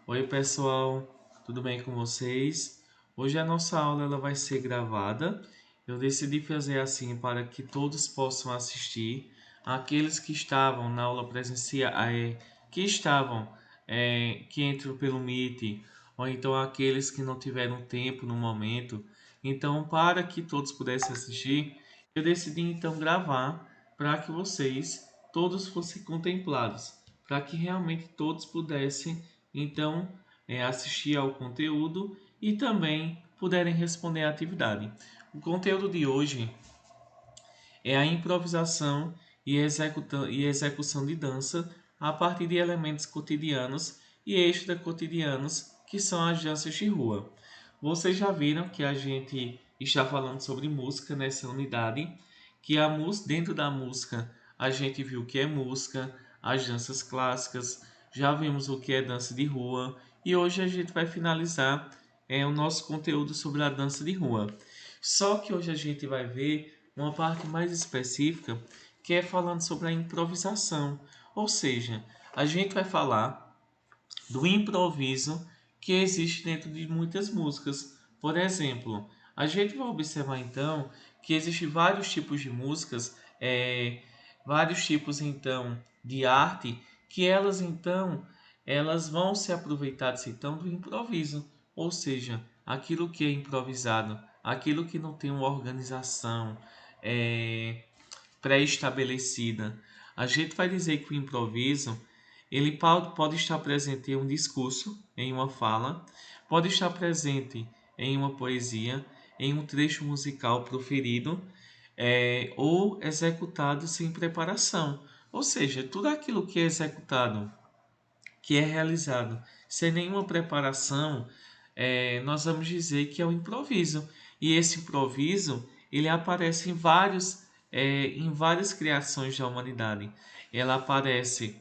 Oi pessoal, tudo bem com vocês? Hoje a nossa aula ela vai ser gravada. Eu decidi fazer assim para que todos possam assistir. Aqueles que estavam na aula presencial, que entram pelo Meet, ou então aqueles que não tiveram tempo no momento. Então, para que todos pudessem assistir, eu decidi então gravar para que vocês todos fossem contemplados, para que realmente todos pudessem então assistir ao conteúdo e também puderem responder à atividade. O conteúdo de hoje é a improvisação e execução de dança a partir de elementos cotidianos e extra-cotidianos, que são as danças de rua. Vocês já viram que a gente está falando sobre música nessa unidade, que dentro da música a gente viu o que é música, as danças clássicas, já vimos o que é dança de rua e hoje a gente vai finalizar o nosso conteúdo sobre a dança de rua. Só que hoje a gente vai ver uma parte mais específica que é falando sobre a improvisação, ou seja, a gente vai falar do improviso que existe dentro de muitas músicas. Por exemplo, a gente vai observar então que existem vários tipos de músicas, vários tipos então de arte que elas vão ser aproveitadas então do improviso, ou seja, aquilo que é improvisado, aquilo que não tem uma organização pré-estabelecida. A gente vai dizer que o improviso ele pode estar presente em um discurso, em uma fala, pode estar presente em uma poesia, em um trecho musical proferido, ou executado sem preparação. Ou seja, tudo aquilo que é executado, que é realizado sem nenhuma preparação, nós vamos dizer que é o improviso. E esse improviso ele aparece em várias criações da humanidade. Ela aparece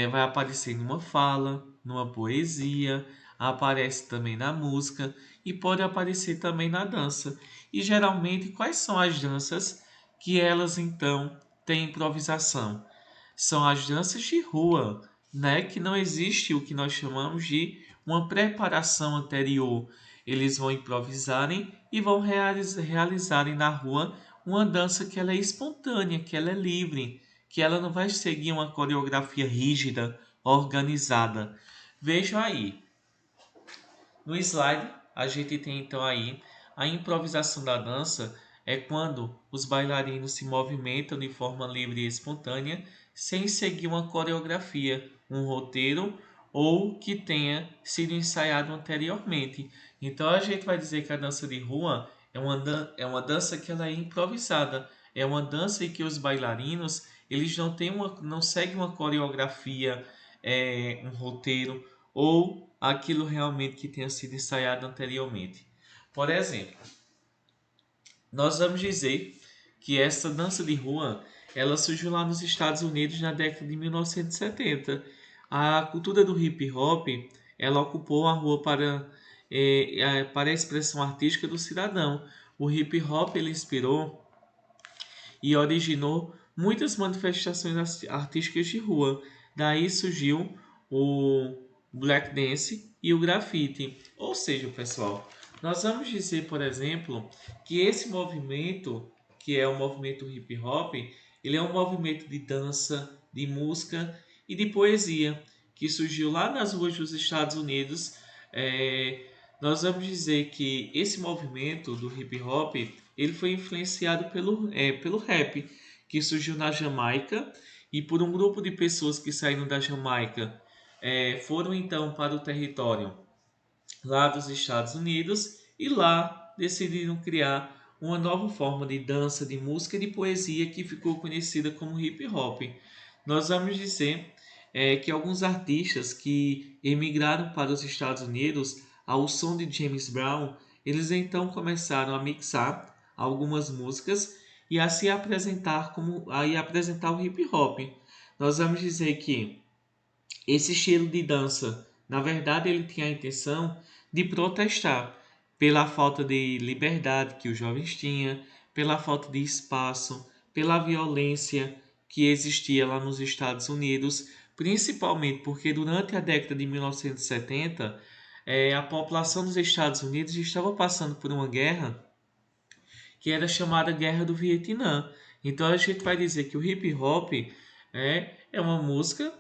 vai aparecer numa fala, numa poesia, aparece também na música e pode aparecer também na dança. E geralmente, quais são as danças que elas então têm improvisação? São as danças de rua, né? Que não existe o que nós chamamos de uma preparação anterior. Eles vão improvisarem e vão realizarem na rua uma dança que ela é espontânea, que ela é livre, que ela não vai seguir uma coreografia rígida, organizada. Vejam aí, no slide a gente tem então aí a improvisação da dança é quando os bailarinos se movimentam de forma livre e espontânea, sem seguir uma coreografia, um roteiro ou que tenha sido ensaiado anteriormente. Então a gente vai dizer que a dança de rua é uma dança que ela é improvisada, é uma dança em que os bailarinos eles não seguem uma coreografia, um roteiro ou aquilo realmente que tenha sido ensaiado anteriormente. Por exemplo, nós vamos dizer que essa dança de rua ela surgiu lá nos Estados Unidos na década de 1970. A cultura do hip hop ela ocupou a rua para a expressão artística do cidadão. O hip hop ele inspirou e originou muitas manifestações artísticas de rua. Daí surgiu o black dance e o grafite. Ou seja, pessoal, nós vamos dizer, por exemplo, que esse movimento, que é o movimento hip hop, ele é um movimento de dança, de música e de poesia que surgiu lá nas ruas dos Estados Unidos. É, Nós vamos dizer que esse movimento do hip hop ele foi influenciado pelo rap, que surgiu na Jamaica e por um grupo de pessoas que saíram da Jamaica, foram então para o território lá dos Estados Unidos e lá decidiram criar uma nova forma de dança, de música e de poesia que ficou conhecida como hip hop. Nós vamos dizer que alguns artistas que emigraram para os Estados Unidos ao som de James Brown, eles então começaram a mixar algumas músicas e a se apresentar apresentar o hip hop. Nós vamos dizer que esse estilo de dança, na verdade, ele tinha a intenção de protestar pela falta de liberdade que os jovens tinham, pela falta de espaço, pela violência que existia lá nos Estados Unidos, principalmente porque durante a década de 1970, a população dos Estados Unidos estava passando por uma guerra que era chamada Guerra do Vietnã. Então a gente vai dizer que o hip hop é uma música,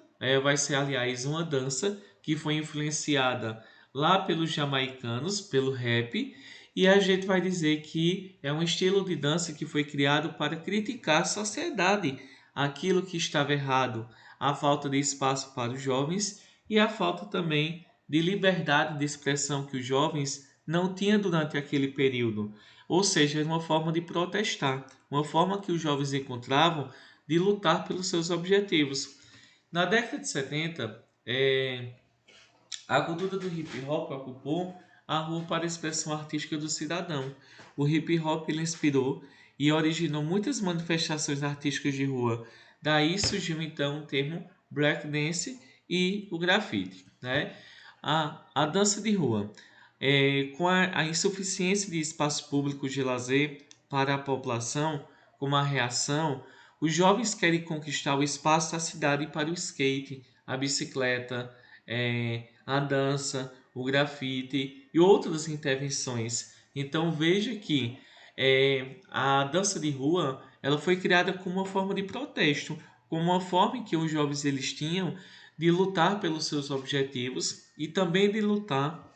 vai ser aliás uma dança que foi influenciada lá pelos jamaicanos, pelo rap, e a gente vai dizer que é um estilo de dança que foi criado para criticar a sociedade, aquilo que estava errado, a falta de espaço para os jovens e a falta também de liberdade de expressão que os jovens não tinham durante aquele período. Ou seja, era uma forma de protestar, uma forma que os jovens encontravam de lutar pelos seus objetivos. Na década de 70, a cultura do hip hop ocupou a rua para a expressão artística do cidadão. O hip hop ele inspirou e originou muitas manifestações artísticas de rua. Daí surgiu então o termo breakdance e o grafite, né? A dança de rua. Com a insuficiência de espaços públicos de lazer para a população, como a reação, os jovens querem conquistar o espaço da cidade para o skate, a bicicleta, a dança, o grafite e outras intervenções. Então veja que a dança de rua ela foi criada como uma forma de protesto, como uma forma em que os jovens eles tinham de lutar pelos seus objetivos e também de lutar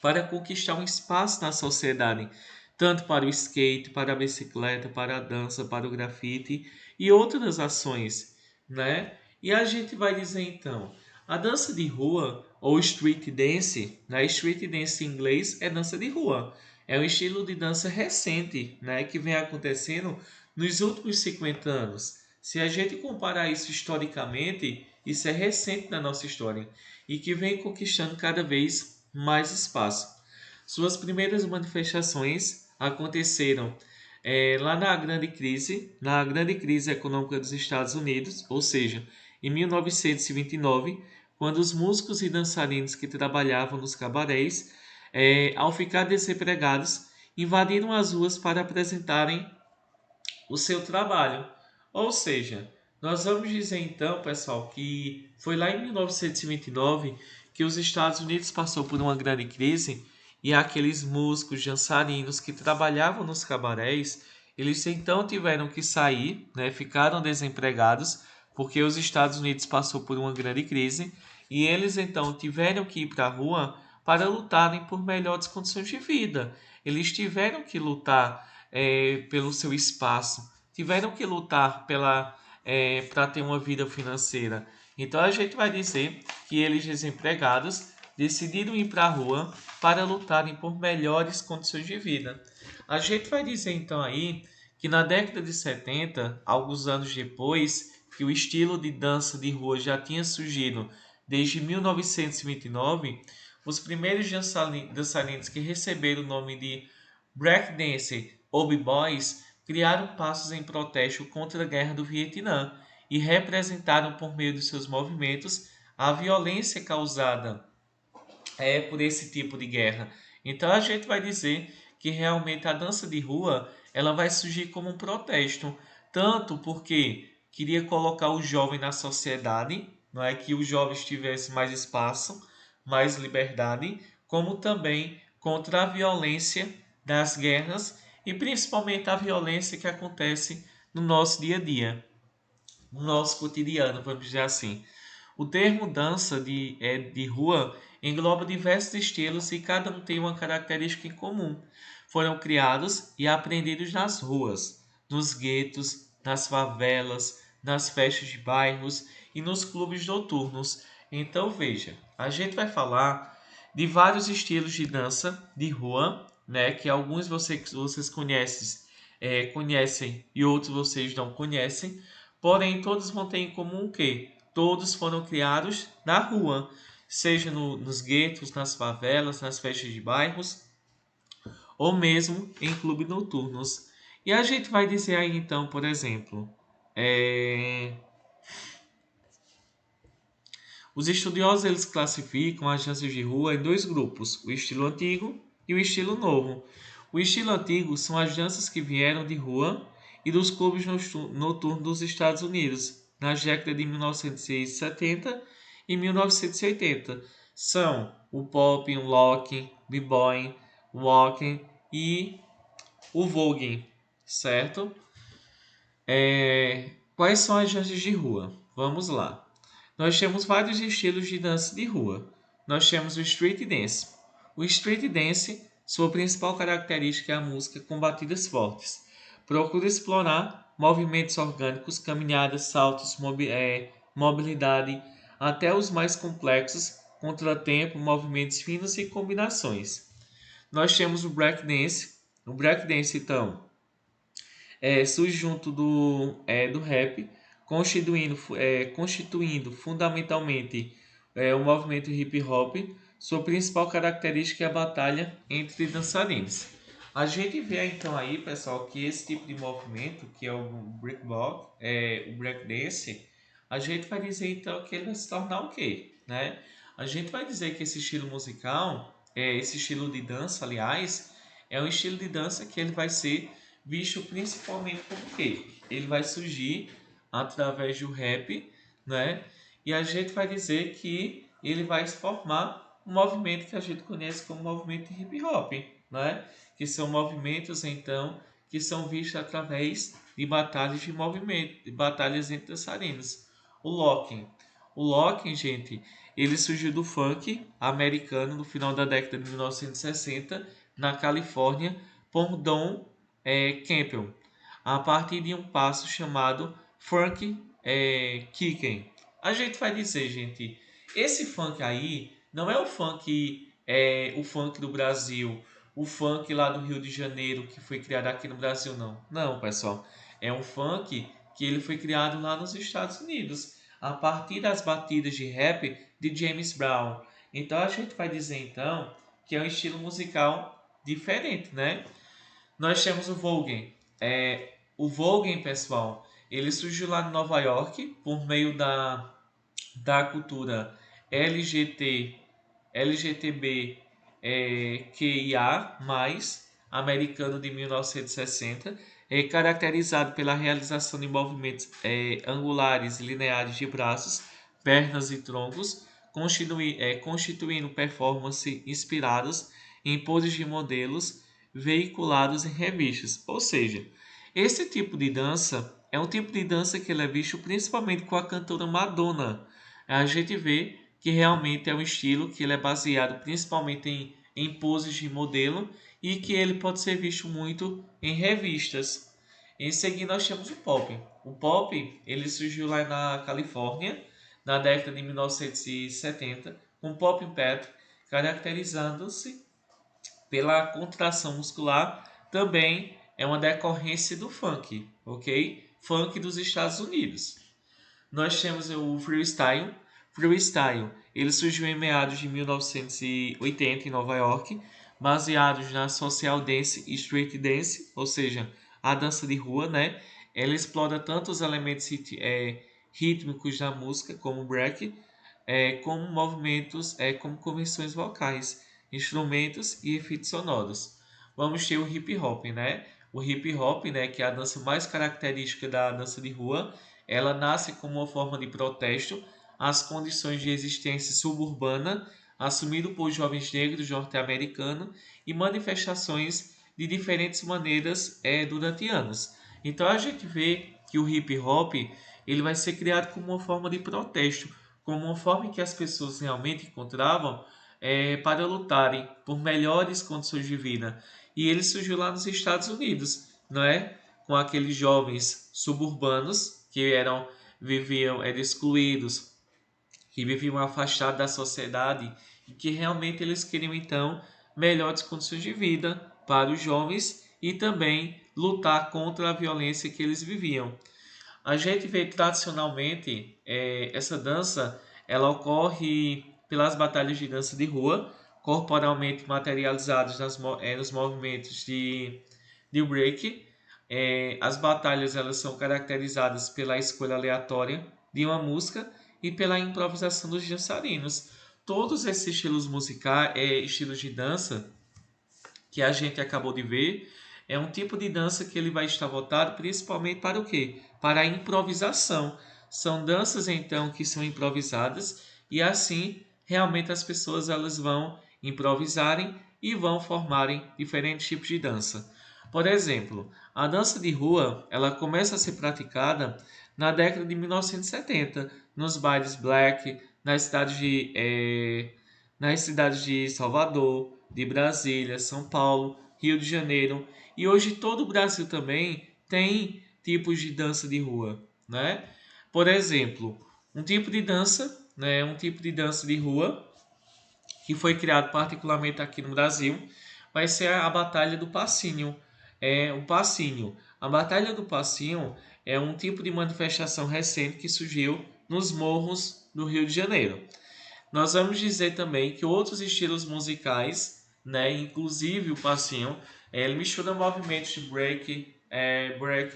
para conquistar um espaço na sociedade, tanto para o skate, para a bicicleta, para a dança, para o grafite e outras ações, né? E a gente vai dizer então, a dança de rua ou street dance, né? Street dance em inglês é dança de rua. É um estilo de dança recente, né, que vem acontecendo nos últimos 50 anos. Se a gente comparar isso historicamente, isso é recente na nossa história e que vem conquistando cada vez mais espaço. Suas primeiras manifestações aconteceram lá na grande crise econômica dos Estados Unidos, ou seja, em 1929, quando os músicos e dançarinos que trabalhavam nos cabarés, ao ficar desempregados, invadiram as ruas para apresentarem o seu trabalho. Ou seja, nós vamos dizer então, pessoal, que foi lá em 1929 que os Estados Unidos passou por uma grande crise e aqueles músicos dançarinos que trabalhavam nos cabarés, eles então tiveram que sair, né, ficaram desempregados porque os Estados Unidos passou por uma grande crise e eles então tiveram que ir para a rua para lutarem por melhores condições de vida. Eles tiveram que lutar pelo seu espaço, tiveram que lutar para ter uma vida financeira. Então a gente vai dizer que eles desempregados decidiram ir para a rua para lutarem por melhores condições de vida. A gente vai dizer então aí que na década de 70, alguns anos depois, que o estilo de dança de rua já tinha surgido desde 1929, os primeiros dançarinos que receberam o nome de breakdance ou b-boys criaram passos em protesto contra a Guerra do Vietnã e representaram por meio de seus movimentos a violência causada por esse tipo de guerra. Então a gente vai dizer que realmente a dança de rua ela vai surgir como um protesto, tanto porque queria colocar o jovem na sociedade, não é que os jovens tivessem mais espaço, mais liberdade, como também contra a violência das guerras e principalmente a violência que acontece no nosso dia a dia, no nosso cotidiano, vamos dizer assim. O termo dança de rua engloba diversos estilos e cada um tem uma característica em comum. Foram criados e aprendidos nas ruas, nos guetos, nas favelas, nas festas de bairros e nos clubes noturnos. Então veja, a gente vai falar de vários estilos de dança de rua, né, que alguns vocês conhecem e outros vocês não conhecem, porém todos vão ter em comum que todos foram criados na rua, seja nos guetos, nas favelas, nas festas de bairros ou mesmo em clubes noturnos. E a gente vai dizer aí então, por exemplo, é, os estudiosos eles classificam as danças de rua em dois grupos, o estilo antigo e o estilo novo. O estilo antigo são as danças que vieram de rua e dos clubes noturnos dos Estados Unidos. nas décadas de 1970 e 1980. São o pop, o rock, b-boy, o walking e o voguing, certo? Quais são as danças de rua? Vamos lá. Nós temos vários estilos de dança de rua. Nós temos o street dance. O street dance, sua principal característica é a música com batidas fortes. Procura explorar movimentos orgânicos, caminhadas, saltos, mobilidade, até os mais complexos, contratempo, movimentos finos e combinações. Nós temos o break dance. O break dance, então, surge junto do rap, constituindo fundamentalmente o movimento hip hop. Sua principal característica é a batalha entre dançarinos. A gente vê então aí, pessoal, que esse tipo de movimento, que é o breakdance, a gente vai dizer então que ele vai se tornar o quê? Né? A gente vai dizer que esse estilo musical, esse estilo de dança, aliás, é um estilo de dança que ele vai ser visto principalmente como quê? Ele vai surgir através do rap, né? E a gente vai dizer que ele vai se formar um movimento que a gente conhece como movimento hip hop, né? Que são movimentos então que são vistos através de batalhas de movimento, de batalhas entre dançarinos. O locking. O locking, gente, ele surgiu do funk americano no final da década de 1960 na Califórnia por Don Campbell, a partir de um passo chamado funk kicking. A gente vai dizer, gente, esse funk aí não é o funk do Brasil, o funk lá do Rio de Janeiro que foi criado aqui no Brasil, não. Não, pessoal, é um funk que ele foi criado lá nos Estados Unidos, a partir das batidas de rap de James Brown. Então a gente vai dizer então que é um estilo musical diferente, né? Nós temos o Voguing. O Voguing, pessoal, ele surgiu lá em Nova York por meio da cultura LGBT, LGTB, QIA+, americano de 1960, caracterizado pela realização de movimentos angulares e lineares de braços, pernas e troncos, constituindo performances inspiradas em poses de modelos veiculados em revistas. Ou seja, esse tipo de dança é um tipo de dança que ele é visto principalmente com a cantora Madonna. A gente vê que realmente é um estilo que ele é baseado principalmente em poses de modelo e que ele pode ser visto muito em revistas. Em seguida nós temos o pop. O pop ele surgiu lá na Califórnia na década de 1970 com pop impact, caracterizando-se pela contração muscular, também é uma decorrência do funk, ok? Funk dos Estados Unidos. Nós temos o freestyle. Freestyle, ele surgiu em meados de 1980 em Nova York, baseados na social dance e street dance, ou seja, a dança de rua, né? Ela explora tanto os elementos rítmicos da música, como break, como movimentos, como convenções vocais, instrumentos e efeitos sonoros. Vamos ter o hip hop, né? O hip hop, né, que é a dança mais característica da dança de rua, ela nasce como uma forma de protesto às condições de existência suburbana assumido por jovens negros norte-americanos e manifestações de diferentes maneiras durante anos. Então a gente vê que o hip hop ele vai ser criado como uma forma de protesto, como uma forma em que as pessoas realmente encontravam para lutarem por melhores condições de vida. E ele surgiu lá nos Estados Unidos, não é? Com aqueles jovens suburbanos que eram excluídos, que viviam afastados da sociedade e que realmente eles queriam então melhores condições de vida para os jovens e também lutar contra a violência que eles viviam. A gente vê tradicionalmente essa dança, ela ocorre pelas batalhas de dança de rua, corporalmente materializados nos movimentos de break. As batalhas elas são caracterizadas pela escolha aleatória de uma música e pela improvisação dos dançarinos. Todos esses estilos musicais, estilos de dança que a gente acabou de ver, é um tipo de dança que ele vai estar voltado principalmente para o quê? Para a improvisação. São danças então que são improvisadas e assim realmente as pessoas elas vão improvisarem e vão formarem diferentes tipos de dança. Por exemplo, a dança de rua, ela começa a ser praticada na década de 1970, nos bailes black, nas cidades de Salvador, de Brasília, São Paulo, Rio de Janeiro, e hoje todo o Brasil também tem tipos de dança de rua, né? Por exemplo, um tipo de dança de rua que foi criado particularmente aqui no Brasil, vai ser a Batalha do Passinho. O Passinho. A Batalha do Passinho é um tipo de manifestação recente que surgiu nos morros do Rio de Janeiro. Nós vamos dizer também que outros estilos musicais, né, inclusive o passinho, ele mistura movimentos de break,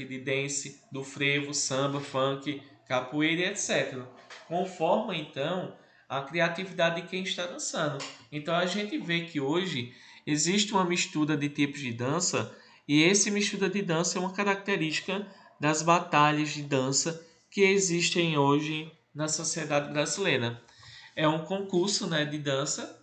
de dance, do frevo, samba, funk, capoeira e etc. Conforma então a criatividade de quem está dançando. Então a gente vê que hoje existe uma mistura de tipos de dança e esse mistura de dança é uma característica das batalhas de dança que existem hoje na sociedade brasileira. É um concurso, né, de dança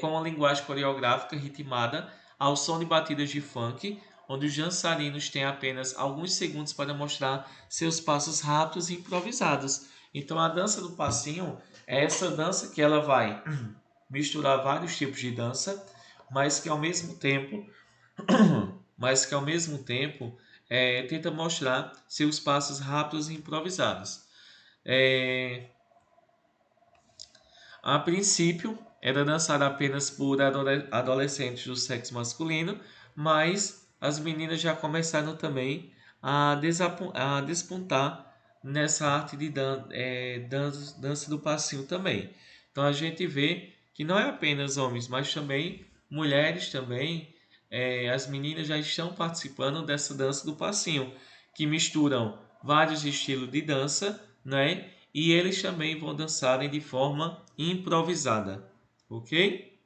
com uma linguagem coreográfica ritmada ao som de batidas de funk, onde os dançarinos têm apenas alguns segundos para mostrar seus passos rápidos e improvisados. Então a dança do passinho é essa dança que ela vai misturar vários tipos de dança, mas que ao mesmo tempo, tenta mostrar seus passos rápidos e improvisados. É, A princípio, era dançada apenas por adolescentes do sexo masculino, mas as meninas já começaram também a despontar nessa arte de dança do passinho também. Então a gente vê que não é apenas homens, mas também mulheres também, as meninas já estão participando dessa dança do passinho, que misturam vários estilos de dança, né? E eles também vão dançarem de forma improvisada, ok?